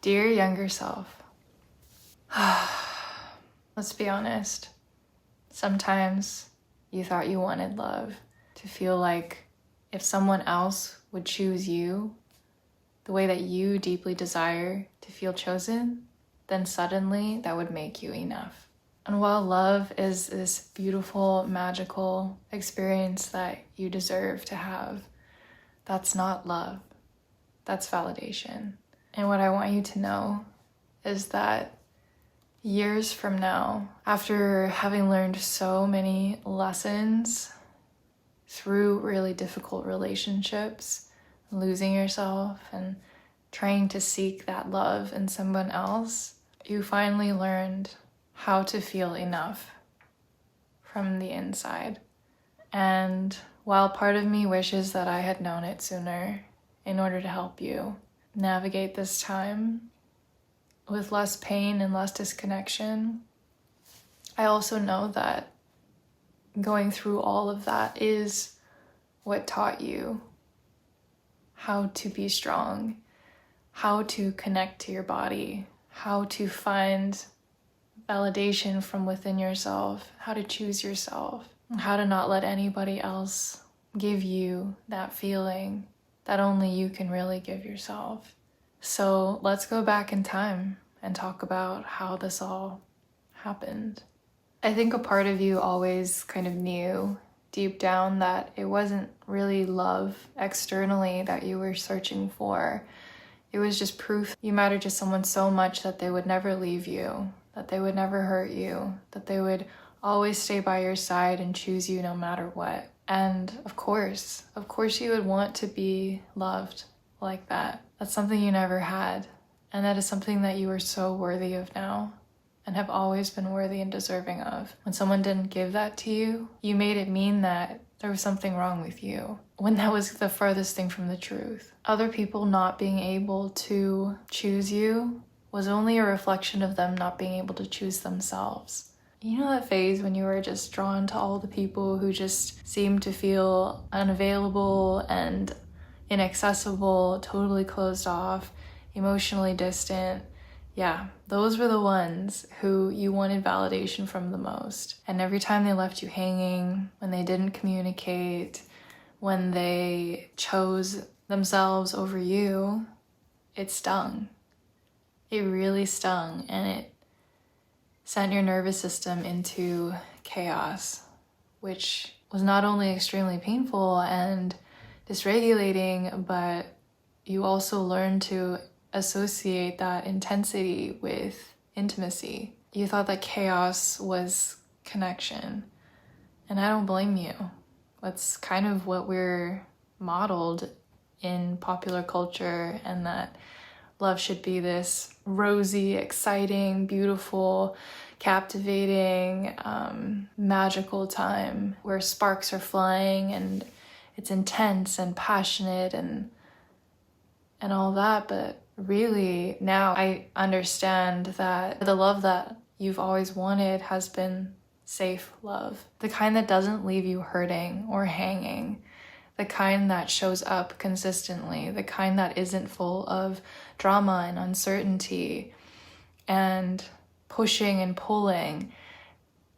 Dear younger self, let's be honest. Sometimes you thought you wanted love, to feel like if someone else would choose you the way that you deeply desire to feel chosen, then suddenly that would make you enough. And while love is this beautiful, magical experience that you deserve to have, that's not love. That's validation. And what I want you to know is that years from now, after having learned so many lessons through really difficult relationships, losing yourself and trying to seek that love in someone else, you finally learned how to feel enough from the inside. And while part of me wishes that I had known it sooner in order to help you navigate this time with less pain and less disconnection, I also know that going through all of that is what taught you how to be strong, how to connect to your body, how to find validation from within yourself, how to choose yourself, how to not let anybody else give you that feeling that only you can really give yourself. So let's go back in time and talk about how this all happened. I think a part of you always kind of knew deep down that it wasn't really love externally that you were searching for. It was just proof you mattered to someone so much that they would never leave you, that they would never hurt you, that they would always stay by your side and choose you no matter what. And of course you would want to be loved like that. That's something you never had. And that is something that you are so worthy of now and have always been worthy and deserving of. When someone didn't give that to you, you made it mean that there was something wrong with you, when that was the farthest thing from the truth. Other people not being able to choose you was only a reflection of them not being able to choose themselves. You know that phase when you were just drawn to all the people who just seemed to feel unavailable and inaccessible, totally closed off, emotionally distant? Yeah, those were the ones who you wanted validation from the most. And every time they left you hanging, when they didn't communicate, when they chose themselves over you, it stung. It really stung, and it sent your nervous system into chaos, which was not only extremely painful and dysregulating, but you also learned to associate that intensity with intimacy. You thought that chaos was connection, and I don't blame you. That's kind of what we're modeled in popular culture, and that love should be this rosy, exciting, beautiful, captivating, magical time where sparks are flying and it's intense and passionate and all that. But really, now I understand that the love that you've always wanted has been safe love. The kind that doesn't leave you hurting or hanging. The kind that shows up consistently. The kind that isn't full of drama and uncertainty and pushing and pulling.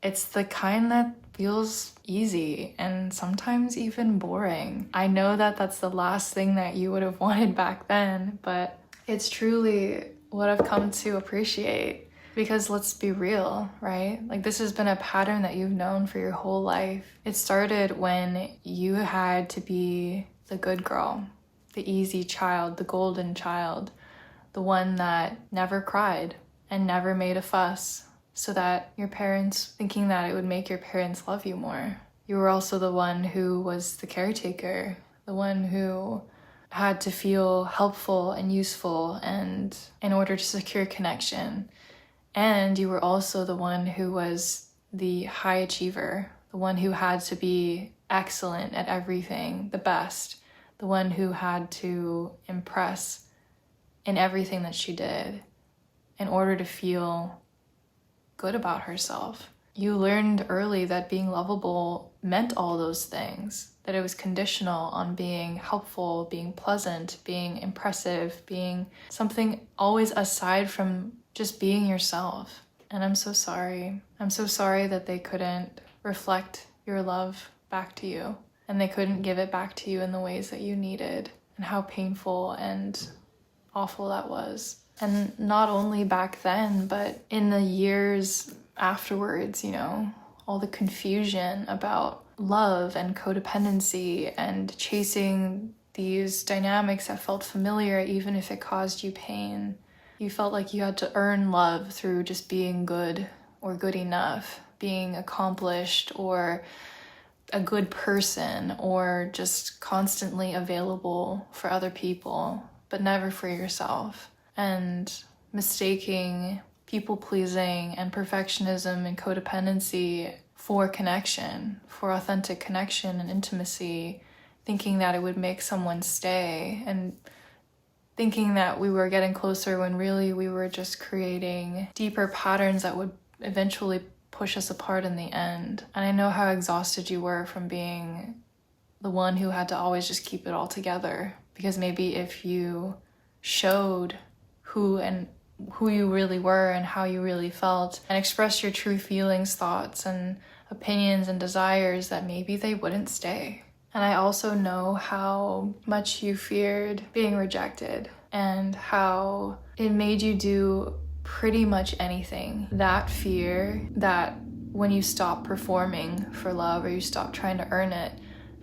It's the kind that feels easy and sometimes even boring. I know that that's the last thing that you would have wanted back then, but it's truly what I've come to appreciate. Because let's be real, right? Like, this has been a pattern that you've known for your whole life. It started when you had to be the good girl, the easy child, the golden child, the one that never cried and never made a fuss, so that your parents, thinking that it would make your parents love you more. You were also the one who was the caretaker, the one who had to feel helpful and useful and in order to secure connection. And you were also the one who was the high achiever, the one who had to be excellent at everything, the best, the one who had to impress in everything that she did in order to feel good about herself. You learned early that being lovable meant all those things, that it was conditional on being helpful, being pleasant, being impressive, being something always aside from just being yourself. And I'm so sorry. I'm so sorry that they couldn't reflect your love back to you, and they couldn't give it back to you in the ways that you needed, and how painful and awful that was. And not only back then, but in the years afterwards, you know, all the confusion about love and codependency and chasing these dynamics that felt familiar even if it caused you pain. You felt like you had to earn love through just being good or good enough, being accomplished or a good person, or just constantly available for other people, but never for yourself. And mistaking people-pleasing and perfectionism and codependency for connection, for authentic connection and intimacy, thinking that it would make someone stay, and thinking that we were getting closer when really we were just creating deeper patterns that would eventually push us apart in the end. And I know how exhausted you were from being the one who had to always just keep it all together, because maybe if you showed who you really were and how you really felt, and expressed your true feelings, thoughts, and opinions and desires, that maybe they wouldn't stay. And I also know how much you feared being rejected, and how it made you do pretty much anything. That fear that when you stop performing for love, or you stop trying to earn it,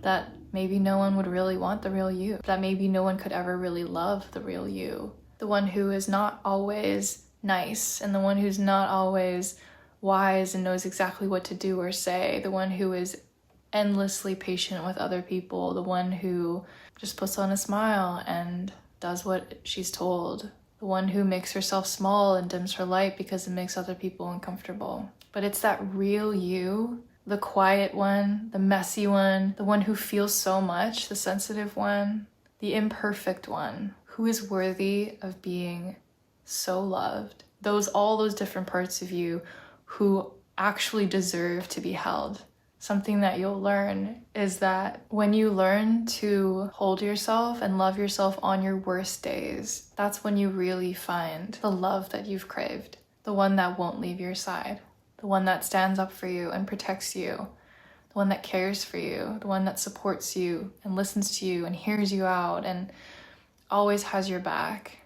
that maybe no one would really want the real you, that maybe no one could ever really love the real you, the one who is not always nice, and the one who's not always wise and knows exactly what to do or say, the one who is endlessly patient with other people, the one who just puts on a smile and does what she's told, the one who makes herself small and dims her light because it makes other people uncomfortable. But it's that real you, the quiet one, the messy one, the one who feels so much, the sensitive one, the imperfect one, who is worthy of being so loved. All those different parts of you who actually deserve to be held. Something that you'll learn is that when you learn to hold yourself and love yourself on your worst days, that's when you really find the love that you've craved, the one that won't leave your side, the one that stands up for you and protects you, the one that cares for you, the one that supports you and listens to you and hears you out and always has your back.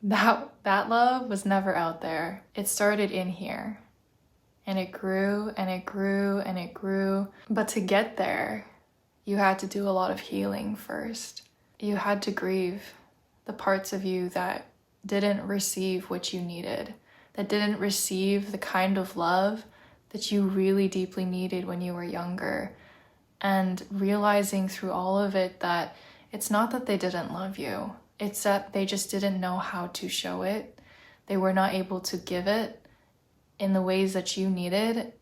That love was never out there. It started in here. And it grew and it grew and it grew. But to get there, you had to do a lot of healing first. You had to grieve the parts of you that didn't receive what you needed, that didn't receive the kind of love that you really deeply needed when you were younger. And realizing through all of it that it's not that they didn't love you, it's that they just didn't know how to show it. They were not able to give it in the ways that you needed,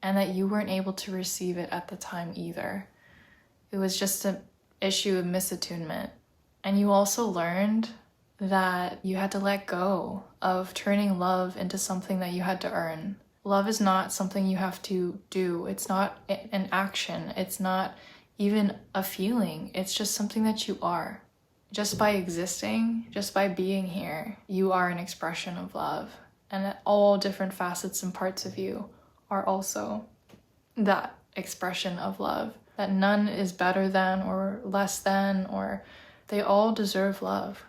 and that you weren't able to receive it at the time either. It was just an issue of misattunement. And you also learned that you had to let go of turning love into something that you had to earn. Love is not something you have to do. It's not an action. It's not even a feeling. It's just something that you are. Just by existing, just by being here, you are an expression of love. And all different facets and parts of you are also that expression of love. That none is better than or less than, or they all deserve love.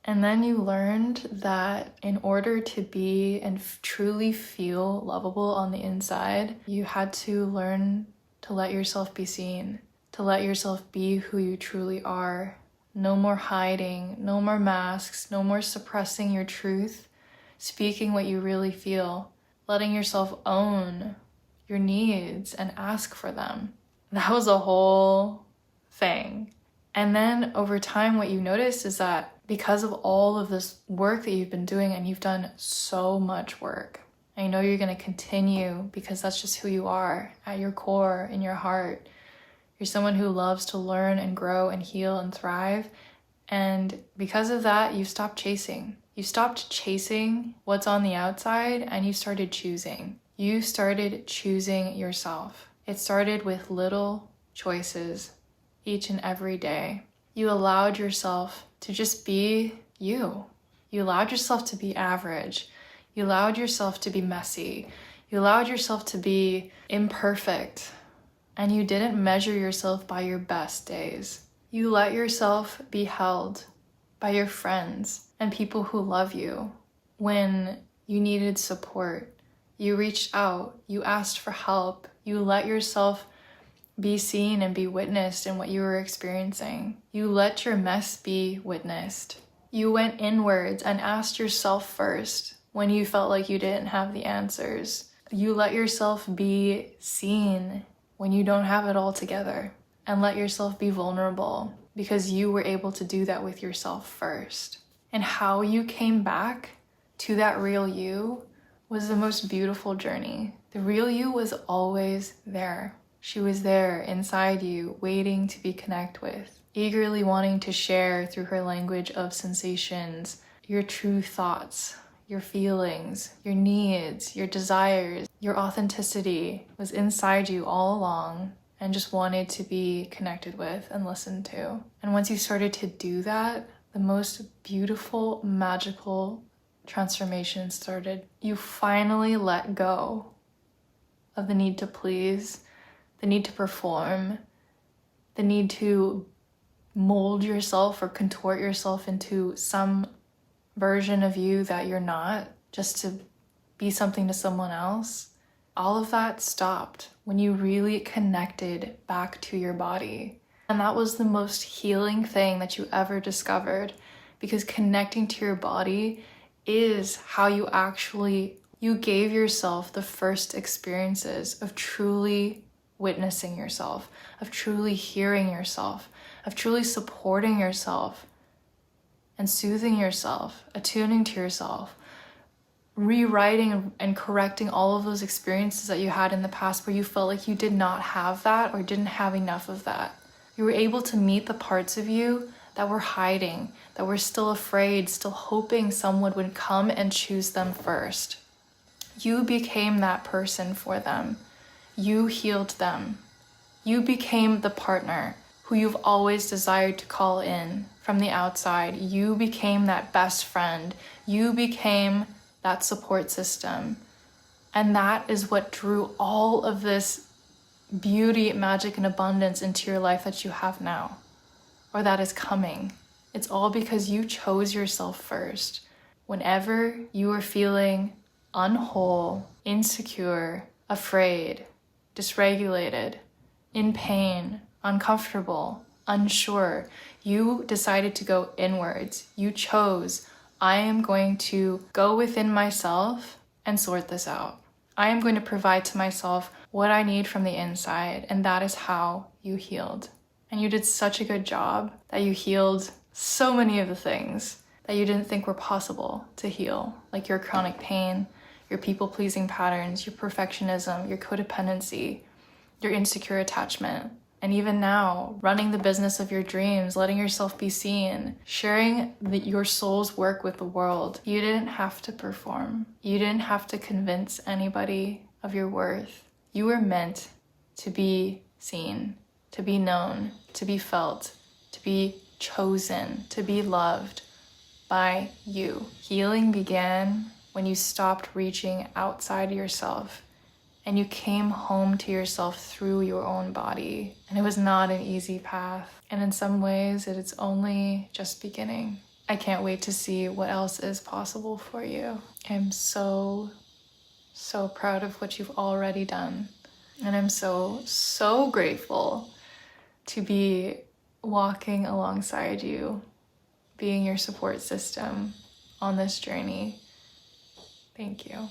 And then you learned that in order to be and truly feel lovable on the inside, you had to learn to let yourself be seen, to let yourself be who you truly are. No more hiding, no more masks, no more suppressing your truth. Speaking what you really feel, letting yourself own your needs and ask for them. That was a whole thing. And then over time, what you notice is that because of all of this work that you've been doing, and you've done so much work, I know you're going to continue because that's just who you are at your core, in your heart. You're someone who loves to learn and grow and heal and thrive. And because of that, you've stopped chasing. You stopped chasing what's on the outside and you started choosing. You started choosing yourself. It started with little choices each and every day. You allowed yourself to just be you. You allowed yourself to be average. You allowed yourself to be messy. You allowed yourself to be imperfect. And you didn't measure yourself by your best days. You let yourself be held by your friends and people who love you. When you needed support, you reached out, you asked for help, you let yourself be seen and be witnessed in what you were experiencing. You let your mess be witnessed. You went inwards and asked yourself first when you felt like you didn't have the answers. You let yourself be seen when you don't have it all together, and let yourself be vulnerable because you were able to do that with yourself first. And how you came back to that real you was the most beautiful journey. The real you was always there. She was there inside you, waiting to be connected with, eagerly wanting to share through her language of sensations, your true thoughts, your feelings, your needs, your desires. Your authenticity was inside you all along and just wanted to be connected with and listened to. And once you started to do that, the most beautiful, magical transformation started. You finally let go of the need to please, the need to perform, the need to mold yourself or contort yourself into some version of you that you're not, just to be something to someone else. All of that stopped when you really connected back to your body. And that was the most healing thing that you ever discovered, because connecting to your body is how you gave yourself the first experiences of truly witnessing yourself, of truly hearing yourself, of truly supporting yourself and soothing yourself, attuning to yourself, rewriting and correcting all of those experiences that you had in the past where you felt like you did not have that or didn't have enough of that. You were able to meet the parts of you that were hiding, that were still afraid, still hoping someone would come and choose them first. You became that person for them. You healed them. You became the partner who you've always desired to call in from the outside. You became that best friend. You became that support system. And that is what drew all of this beauty, magic, and abundance into your life that you have now, or that is coming. It's all because you chose yourself first. Whenever you were feeling unwhole, insecure, afraid, dysregulated, in pain, uncomfortable, unsure, you decided to go inwards. You chose, I am going to go within myself and sort this out. I am going to provide to myself what I need from the inside, and that is how you healed. And you did such a good job that you healed so many of the things that you didn't think were possible to heal, like your chronic pain, your people-pleasing patterns, your perfectionism, your codependency, your insecure attachment. And even now, running the business of your dreams, letting yourself be seen, sharing your soul's work with the world. You didn't have to perform. You didn't have to convince anybody of your worth. You were meant to be seen, to be known, to be felt, to be chosen, to be loved by you. Healing began when you stopped reaching outside yourself and you came home to yourself through your own body. And it was not an easy path. And in some ways, it's only just beginning. I can't wait to see what else is possible for you. I'm so proud of what you've already done. And I'm so grateful to be walking alongside you, being your support system on this journey. Thank you.